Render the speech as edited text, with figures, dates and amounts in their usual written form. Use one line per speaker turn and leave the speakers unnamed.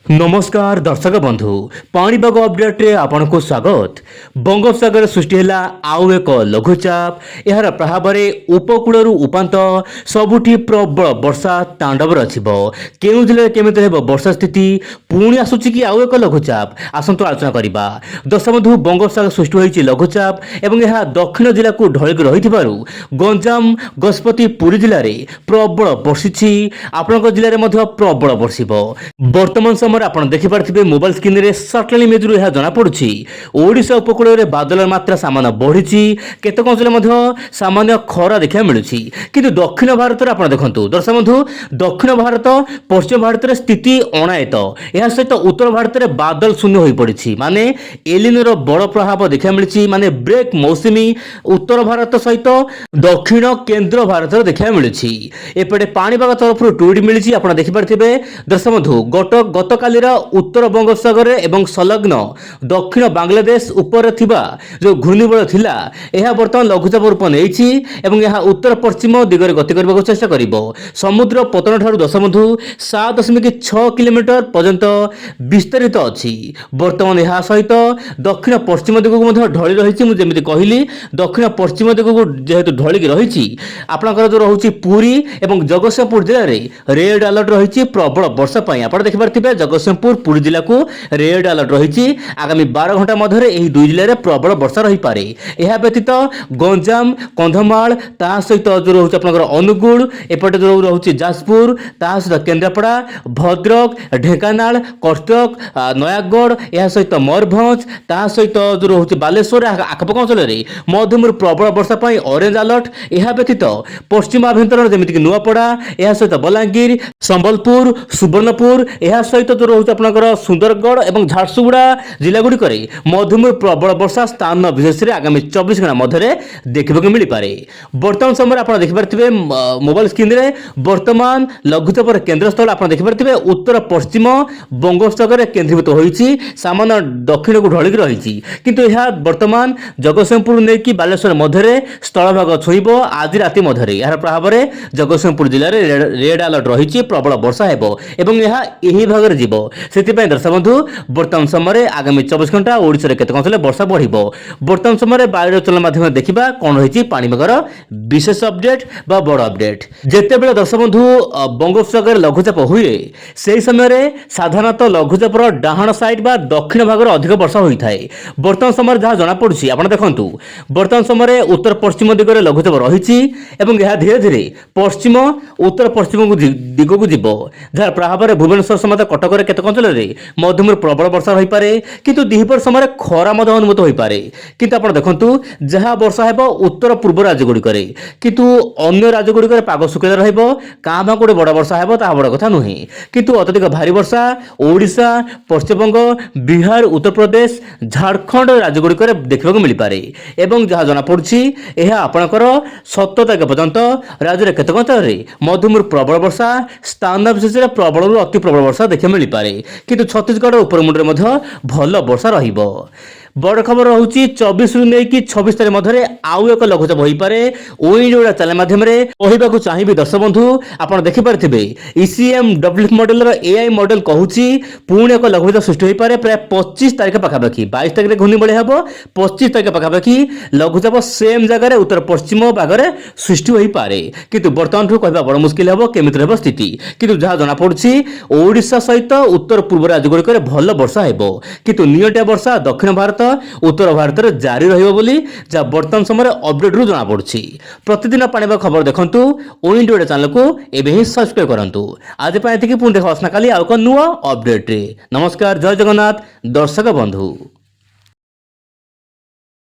नमस्कार दर्शक बंधु पाणीपाग अपडेट्रे आपनको स्वागत। बंगोपसागर सृष्टि है आउ एक लघुचाप यार प्रभाव में उपकूल उपात सबुठी प्रबल वर्षा तांडव रचिब। केउं जिले केमिति हेबो वर्षा स्थिति पुणी आसुची कि आउ एक लघुचाप आसंतु आलोचना करबा। दर्शक बंधु बंगोपसागर सृष्टि होईची लघुचाप एवं यह दक्षिण जिला को ढळिक रहिथिबारु गंजाम गजपति पुरी जिले में प्रबल वर्षिछि। आपनक जिले में मध्य प्रबल वर्षिब। वर्तमान समय आप देखिपे मोबाइल स्क्रीन में सैटेलाइट इमेज रु यह जना पड़ुछि ओडिशा उपकूल में बादल मात्रा सामान्य बढ़ी केतक अंचल सामान्य खरा देखा मिलूँ किंतु दक्षिण भारत में आप देखो दर्शक बंधु दक्षिण भारत पश्चिम भारत में स्थिति अणायत यह सहित उत्तर भारत में बादल शून्य हो पड़ी माने एलिनोर बड़ प्रभाव देखा मिली माने ब्रेक मौसुमी उत्तर भारत सहित दक्षिण केन्द्र भारत देखा मिली। एपटे पाणीपाग तरफ ट्वीट मिली आप देखिपे दर्शक बंधु गत उत्तर बंगोपसागर एवं संलग्न दक्षिण बांग्लादेश उपर थिबा जो घूर्णिबल थिला यह वर्तमान लघुचाप रूप नेइछि एवं यह उत्तर पश्चिम दिगरे गति करबाक चेष्टा करिवो। समुद्र पतन ठारू दर्शक बंधु 7.6 किलोमीटर पर्यंत विस्तरित अछि। वर्तमान यह सहित दक्षिण पश्चिम दिगक मध्ये ढळि रहिछि। मु जेमिति कहिली दक्षिण पश्चिम दिगक जेहेतु ढळिक रहिछि आपनकर जो रहुछि पुरी एवं जगतसिंहपुर जिल्ला रे रेड अलर्ट रहिछि प्रबल वर्षा पई। आपण देखि पारथिबे जगतसिंहपुर पुरी जिला को रेड अलर्ट रही आगामी 12 घंटा मध्य यह दुई जिले में प्रबल वर्षा रही पारे। यह व्यतीत गंजाम कंधमाल ता सहित जो रोच अनुगुल एपटे जो रोच जाजपुर ता सहित केन्द्रापड़ा भद्रक ढेंकानाल कटक नयागढ़ यह सहित मयूरभंज ता सहित जो रोच बालेश्वर आखपाख अंचल में मध्यम प्रबल वर्षा पर ऑरेंज अलर्ट। यह व्यतीत पश्चिम आभ्यंतर जमीक नुआपड़ा यह सहित बलांगीर संबलपुर सुवर्णपुर यह सहित जो रोच आपनकर सुंदरगढ़ एवं झारसुगुड़ा जिला गुड़िक मध्यम प्रबल वर्षा स्थान विशेष में आगामी 24 घंटा मध्य देखा मिल पारे। वर्तमान समय आप देखिपे मोबाइल स्क्रीन में वर्तमान लघुचाप केन्द्रस्थल आप देखिपे उत्तर पश्चिम बंगोपसागर केन्द्रीभूत होती सामान्य दक्षिण को ढलिक रही किंतु यह वर्तमान जगतसिंहपुर नहीं कि बालेश्वर मध्य स्थलभाग छुईब आज राति मध्य यार प्रभाव में जगतसिंहपुर जिले में रेड अलर्ट रही प्रबल वर्षा यही भाग में जीव से दर्शक बंधु वर्तमान समय आगामी 24 घंटा ओडिशा केतक अंचल वर्षा बढ़। वर्तमान समय वायुर चलन माध्यम देखा कौन रही पाणीपागर विशेष अपडेट बा बड़ अपडेट जिते बड़े दर्शक बंधु बंगोपसागर लघुचाप हुए से समय साधारणतः लघुचापर डाहाण साइड बा दक्षिण भाग अधिक वर्षा होता है। वर्तमान समय जहाँ जनापड़ी आप देखु वर्तमान समय उत्तर पश्चिम दिगरे लघुचाप रही यह धीरे धीरे पश्चिम उत्तर पश्चिम दिगक जीव जहाँ प्रभाव में भुवनेश्वर समेत कटक केतक अंचल में मध्यम प्रबल वर्षा रही पारे किंतु दिहिपर समय खरा अनुभूत हो पारे। किंतु आप देखु जहाँ वर्षा है उत्तर पूर्व राज्य गुड़िक किंतु अन्य राज्य गुड़िक पाग सुखद रहा गोटे बड़ वर्षा है बड़ कथा नुहे किंतु अत्यधिक भारी वर्षा ओडिशा पश्चिमबंग बिहार उत्तर प्रदेश झारखंड राज्य गुड़िक देखा मिल पारे एवं जहाँ जनापड़ी यह आपणकर 17 तारीख पर्यंत राज्य में केतक अंचल में मध्यम प्रबल वर्षा स्थान विशेष में प्रबल अति प्रबल वर्षा देखा मिल पारे किंतु छत्तीसगढ़ उपरमुंड में भल वर्षा रहिबो। बड़ खबर रोचे 24 रु नहीं 26 तारीख मध्य आउ एक लघुचाप हो पारे ओइंड ओडा चैनल माध्यम कहवाक चाहिए दर्शक बंधु आप देखिपे ECM W model AI model कहूँ पुणी एक लघुचाप सृष्टि हो पारे प्राय 25 तारीख पाखापाखि 22 तारीख घूर्णिबल हम 25 तारीख पाखापाखि लघुचाप सेम जगह उत्तर पश्चिम भाग में सृष्टि हो पारे किंतु बर्तमान कहवा बड़ मुस्किल हम केमिति रहबो स्थिति किंतु जहाँ जनापड़ी ओडिशा सहित उत्तर पूर्व राज्य गुड़िक भल वर्षा हो किंतु नियंटिया वर्षा दक्षिण भारत उत्तर भारत में जारी रही जहाँ वर्तमान समय अपडेट रु जना पड़ी। प्रतिदिन पाणीपाग खबर देखंतु ओइंड ओडा चैनल को एबे ही सब्सक्राइब करंतु। आज पुणी देखा काली आउ नुआ अपडेट रे। नमस्कार जय जगन्नाथ दर्शक बंधु।